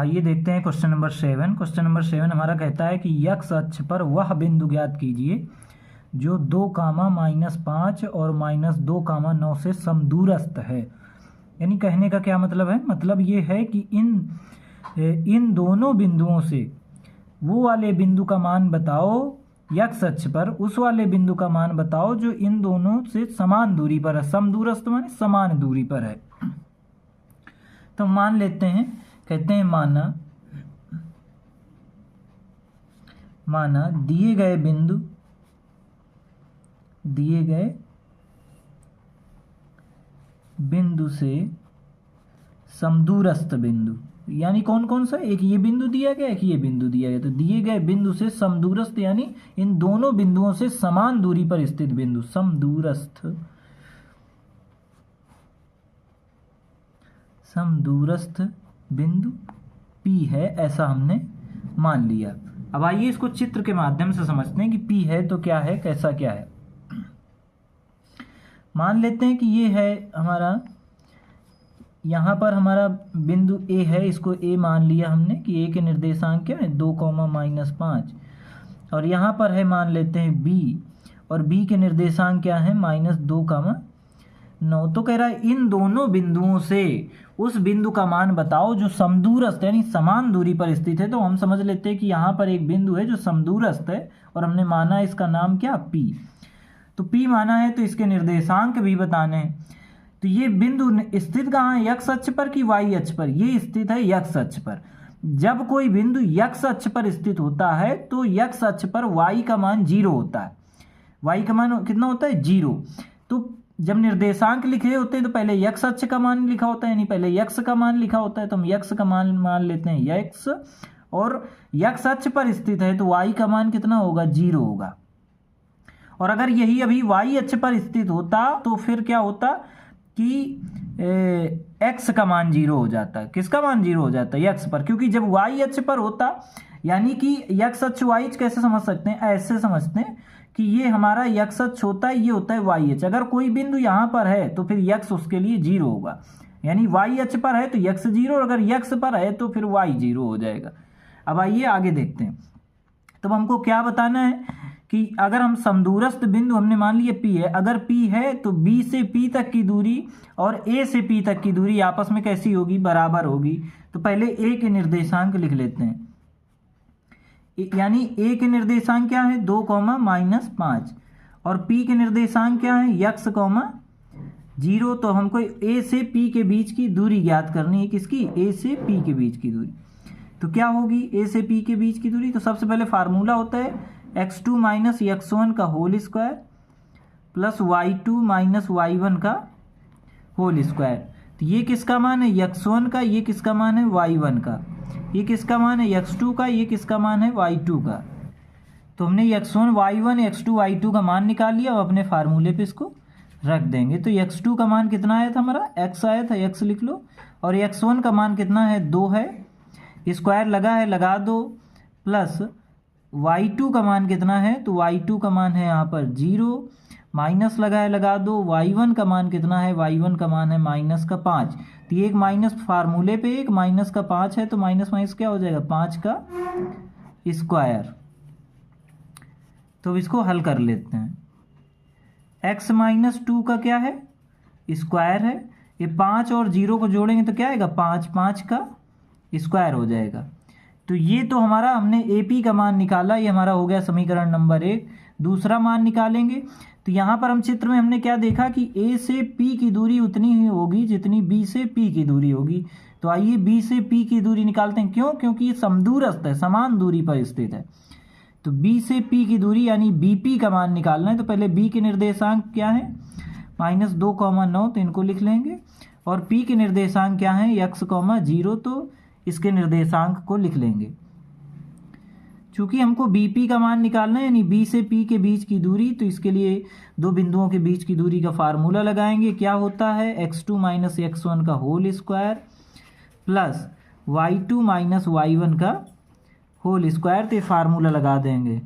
आइए देखते हैं क्वेश्चन नंबर 7। क्वेश्चन नंबर 7 हमारा कहता है कि x अक्ष पर वह बिंदु ज्ञात कीजिए जो 2, -5 और -2, 9 से समदूरस्थ है। यानी कहने का क्या मतलब है, मतलब ये है कि इन दोनों बिंदुओं से वो वाले बिंदु का मान बताओ, x अक्ष पर उस वाले बिंदु का मान बताओ जो इन दोनों से समान दूरी पर है। समदूरस्थ माने समान दूरी पर है। तो मान लेते हैं, कहते हैं माना दिए गए बिंदु से समदूरस्थ बिंदु, यानी कौन कौन सा, एक ये बिंदु दिया गया, एक ये बिंदु दिया गया। तो दिए गए बिंदु से समदूरस्थ यानी इन दोनों बिंदुओं से समान दूरी पर स्थित बिंदु, समदूरस्थ बिंदु P है, ऐसा हमने मान लिया। अब आइए इसको चित्र के माध्यम से समझते हैं कि P है तो क्या है, कैसा क्या है। मान लेते हैं कि ये है हमारा, यहाँ पर हमारा बिंदु A है, इसको A मान लिया हमने कि A के निर्देशांक क्या है 2, -5, और यहाँ पर है मान लेते हैं B, और B के निर्देशांक क्या है -2, 9। तो कह रहा है इन दोनों बिंदुओं से उस बिंदु का मान बताओ जो समदूरस्थ यानी समान दूरी पर स्थित है। तो हम समझ लेते हैं कि यहाँ पर एक बिंदु है जो समदूरस्थ है और हमने माना इसका नाम क्या, P। तो P माना है तो इसके निर्देशांक भी बताने हैं। तो ये बिंदु स्थित कहाँ है, x अक्ष पर कि y अक्ष पर? ये स्थित है x अक्ष पर। जब कोई बिंदु x अक्ष पर स्थित होता है तो x अक्ष पर y का मान 0 होता है। y का मान कितना होता है, 0। तो जब निर्देशांक लिखे होते हैं तो पहले x अक्ष का मान लिखा होता है, यानी पहले x का मान लिखा होता है। तो हम x का मान लेते हैं x, और x अक्ष पर स्थित है तो y का मान कितना होगा, 0 होगा। और अगर यही अभी y अक्ष पर स्थित होता तो फिर क्या होता कि x का मान 0 हो जाता। किसका मान 0 हो जाता है, x पर, क्योंकि जब y अक्ष पर होता, यानी कि x अक्ष y अक्ष कैसे समझ सकते हैं, ऐसे समझते हैं कि ये हमारा x अक्ष होता है, ये होता है y अक्ष। अगर कोई बिंदु यहाँ पर है तो फिर x उसके लिए 0 होगा, यानी y अक्ष पर है तो x 0, और अगर x पर है तो फिर y 0 हो जाएगा। अब आइए आगे देखते हैं। तो हमको क्या बताना है कि अगर हम समदूरस्थ बिंदु हमने मान लिया P है, अगर P है तो B से P तक की दूरी और A से P तक की दूरी आपस में कैसी होगी, बराबर होगी। तो पहले A के निर्देशांक लिख लेते हैं, यानी A के निर्देशांक क्या है 2, -5, और P के निर्देशांक क्या है x, 0। तो हमको A से P के बीच की दूरी ज्ञात करनी है, किसकी, A से P के बीच की दूरी। तो क्या होगी A से P के बीच की दूरी, तो सबसे पहले फार्मूला होता है x2 - x1 का whole square plus y2 - y1 का होल स्क्वायर। तो ये किसका मान है, x1 का, ये किसका मान है y1 का, ये किसका मान है x2 का, ये किसका मान है y2 का। तो हमने x1 y1 x2 y2 का मान निकाल लिया। अब अपने फार्मूले पे इसको रख देंगे। तो x2 का मान कितना आया था हमारा, x आया था, x लिख लो, और x1 का मान कितना है 2 है, स्क्वायर लगा है लगा दो, प्लस y2 का मान कितना है, तो y2 का मान है यहाँ पर 0, माइनस लगा है लगा दो, y1 का मान कितना है, y1 का मान है -5। तो ये एक माइनस फार्मूले पे एक -5 है, तो माइनस क्या हो जाएगा, 5 का स्क्वायर। तो इसको हल कर लेते हैं। x - 2 का क्या है, स्क्वायर है, ये 5 और 0 को जोड़ेंगे तो क्या आएगा, 5 का स्क्वायर हो जाएगा। तो ये तो हमारा हमने AP का मान निकाला, ये हमारा हो गया समीकरण नंबर 1। दूसरा मान निकालेंगे तो यहाँ पर हम चित्र में हमने क्या देखा कि A से P की दूरी उतनी ही होगी जितनी B से P की दूरी होगी। तो आइए B से P की दूरी निकालते हैं। क्यों, क्योंकि ये समदूरस्थ है, समान दूरी पर स्थित है। तो B से P की दूरी यानी BP का मान निकालना है। तो पहले B के निर्देशांक क्या है, -2, 9, तो इनको लिख लेंगे, और P के निर्देशांक क्या है x, 0, तो इसके निर्देशांक को लिख लेंगे। चूंकि हमको BP का मान निकालना है, यानी B से P के बीच की दूरी, तो इसके लिए दो बिंदुओं के बीच की दूरी का फार्मूला लगाएंगे। क्या होता है, x2 - x1 का whole square plus y2 - y1 का होल स्क्वायर। तो ये फार्मूला लगा देंगे,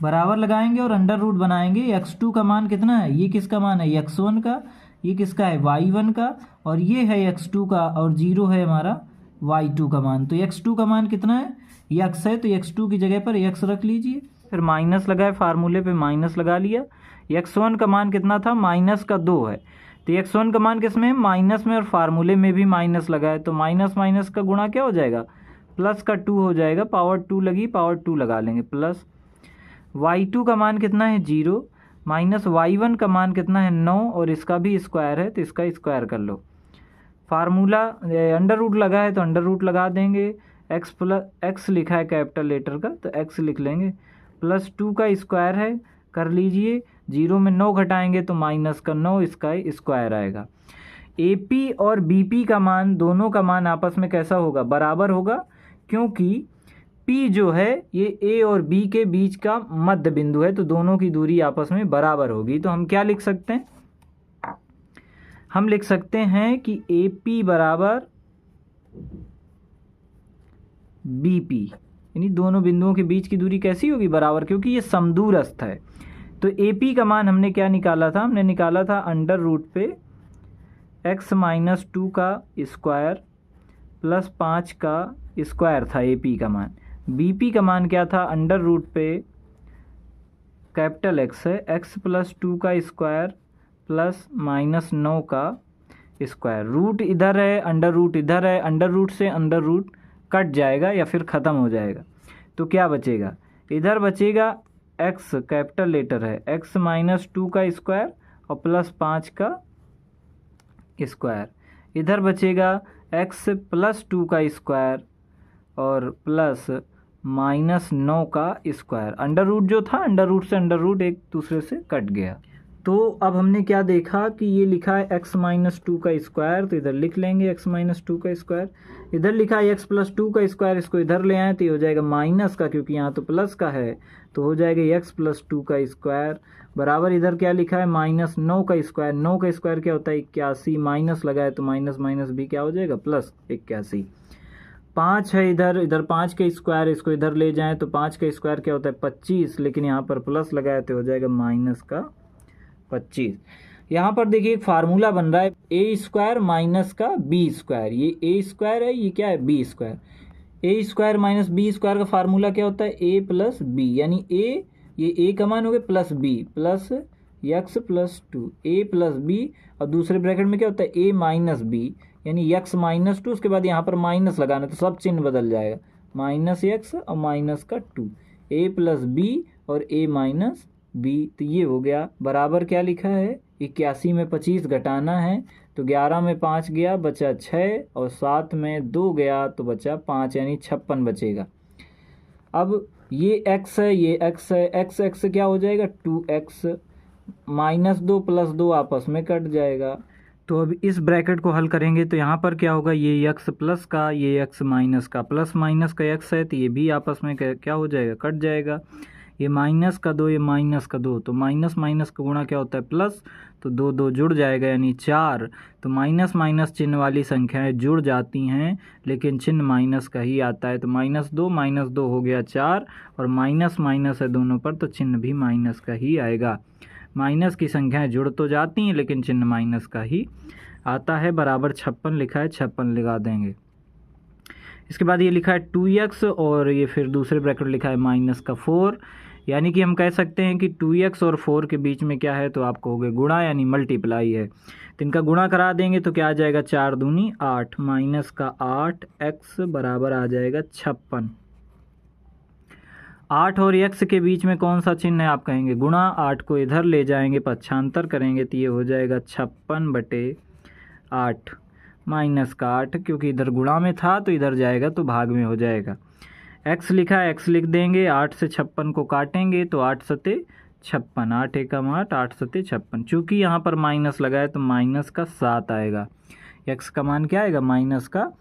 बराबर लगाएंगे और अंडर रूट बनाएंगे। x2 का मान कितना है, ये किसका मान है x1 का, ये किसका है y1 का, और ये है x2 का, और 0 है हमारा y2 का मान। तो x2 का मान कितना है, x है, तो x2 की जगह पर x रख लीजिए। फिर माइनस लगाए, फार्मूले पे माइनस लगा लिया। x1 का मान कितना था, माइनस का 2 है, तो x1 का मान किस में है, माइनस में, और फार्मूले में भी माइनस लगाए, तो माइनस माइनस का गुणा क्या हो जाएगा, प्लस का 2 हो जाएगा, पावर 2 लगी, पावर 2 लगा लेंगे, प्लस y2 का मान कितना है 0, माइनस y1 का मान कितना है 9, और इसका भी स्क्वायर है तो इसका स्क्वायर कर लो। फार्मूला अंडर रूट लगा है तो अंडर रूट लगा देंगे, x लिखा है कैपिटल लेटर का तो x लिख लेंगे, प्लस 2 का स्क्वायर है, कर लीजिए, 0 में 9 घटाएंगे तो माइनस का 9, इसका स्क्वायर आएगा। AP और BP का मान, दोनों का मान आपस में कैसा होगा, बराबर होगा, क्योंकि P जो है ये A और B के बीच का मध्य बिंदु है, तो दोनों की दूरी आपस में बराबर होगी। तो हम क्या लिख सकते हैं, हम लिख सकते हैं कि AP बराबर BP, यानी दोनों बिंदुओं के बीच की दूरी कैसी होगी, बराबर, क्योंकि ये समदूरस्थ है। तो AP का मान हमने क्या निकाला था, हमने निकाला था अंडर रूट पे x माइनस 2 का स्क्वायर प्लस 5 का स्क्वायर था AP का मान। BP का मान क्या था, अंडर रूट पे कैपिटल X है, x प्लस 2 का स्क्वायर प्लस माइनस 9 का स्क्वायर। रूट इधर है, अंडर रूट इधर है, अंडर रूट से अंडर रूट कट जाएगा या फिर ख़त्म हो जाएगा, तो क्या बचेगा, इधर बचेगा x कैपिटल लेटर है, x माइनस 2 का स्क्वायर और प्लस 5 का स्क्वायर, इधर बचेगा x प्लस 2 का स्क्वायर और प्लस माइनस 9 का स्क्वायर। अंडर रूट जो था, अंडर रूट से अंडर रूट एक दूसरे से कट गया। तो अब हमने क्या देखा कि ये लिखा है x माइनस 2 का स्क्वायर, तो इधर लिख लेंगे x माइनस 2 का स्क्वायर, इधर लिखा है x प्लस 2 का स्क्वायर, इसको इधर ले आए तो ये हो जाएगा माइनस का, क्योंकि यहाँ तो प्लस का है, तो हो जाएगा x प्लस 2 का स्क्वायर बराबर, इधर क्या लिखा है माइनस 9 का स्क्वायर, 9 का स्क्वायर क्या होता है 81, माइनस लगाए तो माइनस माइनस भी क्या हो जाएगा प्लस 81। 5 है इधर, इधर 5 का स्क्वायर, इसको इधर ले जाएं तो 5 का स्क्वायर क्या होता है 25, लेकिन यहाँ पर प्लस लगाए तो हो जाएगा माइनस का 25। यहाँ पर देखिए एक फार्मूला बन रहा है ए स्क्वायर माइनस का बी स्क्वायर, ये ए स्क्वायर है, ये क्या है बी स्क्वायर, ए स्क्वायर माइनस बी स्क्वायर का फार्मूला क्या होता है ए प्लस बी, यानी ए, ये ए का मान हो गया plus b plus x plus 2, a plus b, और दूसरे ब्रैकेट में क्या होता है ए माइनस बी, यानी एक्स माइनस 2, उसके बाद यहाँ पर माइनस लगाना तो सब चिन्ह बदल जाएगा, माइनस एक्स और माइनस का 2, ए प्लस बी और ए माइनस बी, तो ये हो गया बराबर क्या लिखा है 81 में 25 घटाना है, तो 11 में 5 गया बचा 6 और 7 में 2 गया तो बचा 5, यानी 56 बचेगा। अब ये x है, ये x है, x क्या हो जाएगा 2x, माइनस 2 प्लस 2 आपस में कट जाएगा। तो अब इस ब्रैकेट को हल करेंगे तो यहाँ पर क्या होगा, ये x प्लस का, ये x माइनस का, प्लस माइनस का x है तो ये भी आपस में क्या हो जाएगा कट जाएगा, ये माइनस का 2, ये माइनस का 2, तो माइनस माइनस का गुणा क्या होता है प्लस, तो 2 2 जुड़ जाएगा यानी 4। तो माइनस माइनस चिन्ह वाली संख्याएं जुड़ जाती हैं लेकिन चिन्ह माइनस का ही आता है, तो माइनस 2 हो गया 4, और माइनस माइनस है दोनों पर तो चिन्ह भी माइनस का ही आएगा। माइनस की संख्याएं जुड़ तो जाती हैं लेकिन चिन्ह माइनस का ही आता है, बराबर 56 लिखा है, 56 लगा देंगे। इसके बाद ये लिखा है 2x और ये फिर दूसरे ब्रैकेट लिखा है माइनस का 4, यानी कि हम कह सकते हैं कि 2x और 4 के बीच में क्या है, तो आप कहोगे गुणा यानी मल्टीप्लाई है, तो इनका गुणा करा देंगे तो क्या आ जाएगा 4 दूनी 8, माइनस का 8x बराबर आ जाएगा 56। 8 और x के बीच में कौन सा चिन्ह है आप कहेंगे गुणा, 8 को इधर ले जाएंगे पक्षांतर करेंगे तो ये हो जाएगा 56/8, माइनस का 8, क्योंकि इधर गुणा में था तो इधर जाएगा तो भाग में हो जाएगा। x लिखा है, x लिख देंगे, 8 से 56 को काटेंगे तो 8 सते 56, 8 एकम 8, 8 सते 56, चूँकि यहाँ पर माइनस लगाए तो माइनस का 7 आएगा, x का मान क्या आएगा माइनस का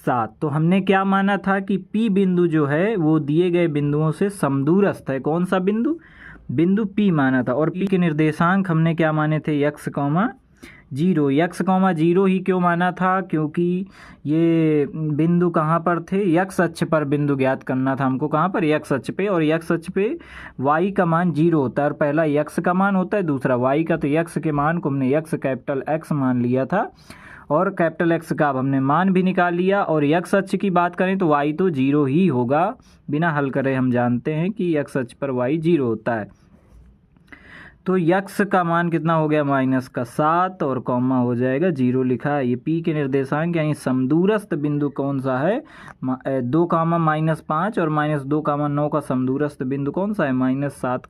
7। तो हमने क्या माना था कि P बिंदु जो है वो दिए गए बिंदुओं से समदूरस्थ है, कौन सा बिंदु, बिंदु P माना था, और P के निर्देशांक हमने क्या माने थे x, zero. X comma zero ही क्यों माना था, क्योंकि ये बिंदु कहाँ पर थे, यक्स अक्ष पर बिंदु ज्ञात करना था हमको, कहाँ पर, यक्स अक्ष पे, और यक्स अक्ष पे वाई का मान जीरो होता है, और पहला यक्स का मान होता है, दूसरा वाई का। तो यक्स के मान को हमने यक्स कैपिटल एक्स मान लिया था, और कैपिटल एक्स का अब हमने मान भी निकाल लिया। और यक्स अक्ष की बात करें तो वाई तो जीरो ही होगा, बिना हल करे हम जानते हैं कि यक्स अक्ष पर वाई जीरो होता है। तो यक्स का मान कितना हो गया, -7, और कॉमा हो जाएगा जीरो लिखा है। ये पी के निर्देशांक यानी समदूरस्थ बिंदु कौन सा है, 2, -5 और -2, -9 का समदूरस्थ बिंदु कौन सा है, -7,